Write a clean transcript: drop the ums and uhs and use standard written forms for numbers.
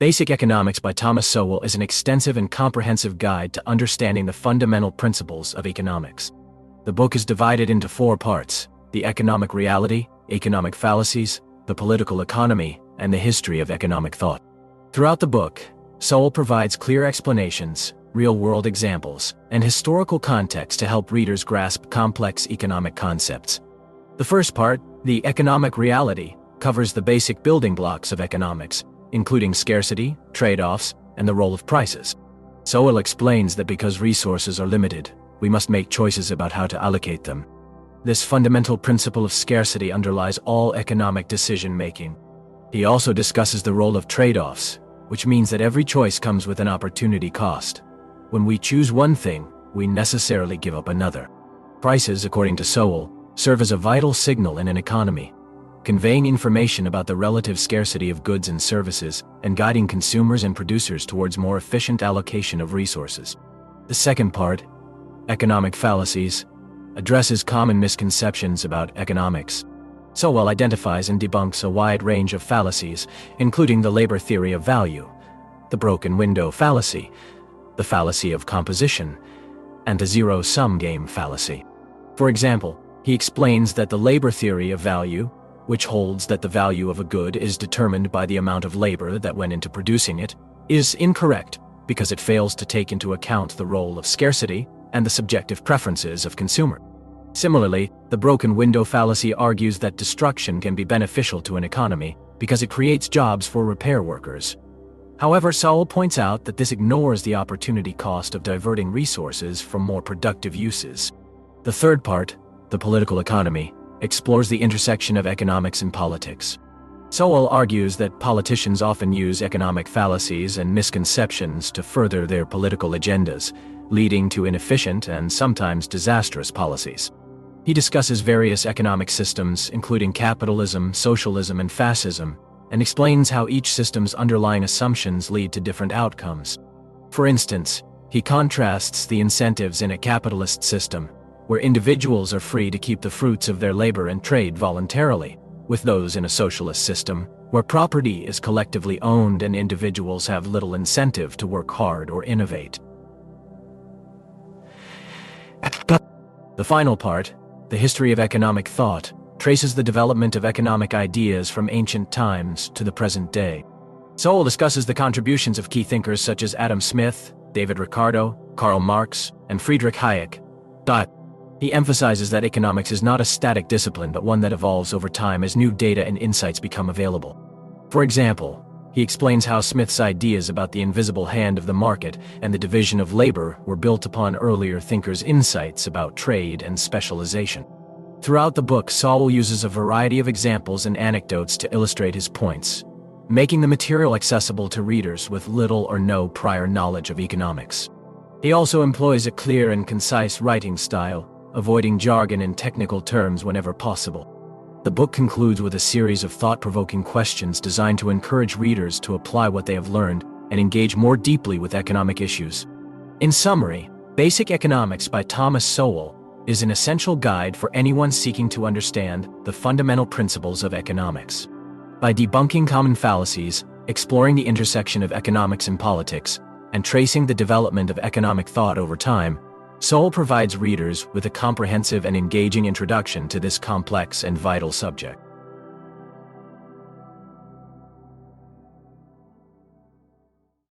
Basic Economics by Thomas Sowell is an extensive and comprehensive guide to understanding the fundamental principles of economics. The book is divided into 4 parts: the economic reality, economic fallacies, the political economy, and the history of economic thought. Throughout the book, Sowell provides clear explanations, real-world examples, and historical context to help readers grasp complex economic concepts. The first part, the economic reality, covers the basic building blocks of economics, including scarcity, trade-offs, and the role of prices. Sowell explains that because resources are limited, we must make choices about how to allocate them. This fundamental principle of scarcity underlies all economic decision-making. He also discusses the role of trade-offs, which means that every choice comes with an opportunity cost. When we choose one thing, we necessarily give up another. Prices, according to Sowell, serve as a vital signal in an economy, conveying information about the relative scarcity of goods and services and guiding consumers and producers towards more efficient allocation of resources. The second part, economic fallacies, addresses common misconceptions about economics. Sowell identifies and debunks a wide range of fallacies, including the labor theory of value, the broken window fallacy, the fallacy of composition, and the zero-sum game fallacy. For example, he explains that the labor theory of value, which holds that the value of a good is determined by the amount of labor that went into producing it, is incorrect because it fails to take into account the role of scarcity and the subjective preferences of consumer. Similarly, the broken window fallacy argues that destruction can be beneficial to an economy because it creates jobs for repair workers. However, Sowell points out that this ignores the opportunity cost of diverting resources from more productive uses. The third part, the political economy, explores the intersection of economics and politics. Sowell argues that politicians often use economic fallacies and misconceptions to further their political agendas, leading to inefficient and sometimes disastrous policies. He discusses various economic systems, including capitalism, socialism, and fascism, and explains how each system's underlying assumptions lead to different outcomes. For instance, he contrasts the incentives in a capitalist system, where individuals are free to keep the fruits of their labor and trade voluntarily, with those in a socialist system, where property is collectively owned and individuals have little incentive to work hard or innovate. The final part, the history of economic thought, traces the development of economic ideas from ancient times to the present day. Sowell discusses the contributions of key thinkers such as Adam Smith, David Ricardo, Karl Marx, and Friedrich Hayek. He emphasizes that economics is not a static discipline but one that evolves over time as new data and insights become available. For example, he explains how Smith's ideas about the invisible hand of the market and the division of labor were built upon earlier thinkers' insights about trade and specialization. Throughout the book, Sowell uses a variety of examples and anecdotes to illustrate his points, making the material accessible to readers with little or no prior knowledge of economics. He also employs a clear and concise writing style, avoiding jargon and technical terms whenever possible. The book concludes with a series of thought-provoking questions designed to encourage readers to apply what they have learned and engage more deeply with economic issues. In summary, Basic Economics by Thomas Sowell is an essential guide for anyone seeking to understand the fundamental principles of economics. By debunking common fallacies, exploring the intersection of economics and politics, and tracing the development of economic thought over time, Sowell provides readers with a comprehensive and engaging introduction to this complex and vital subject.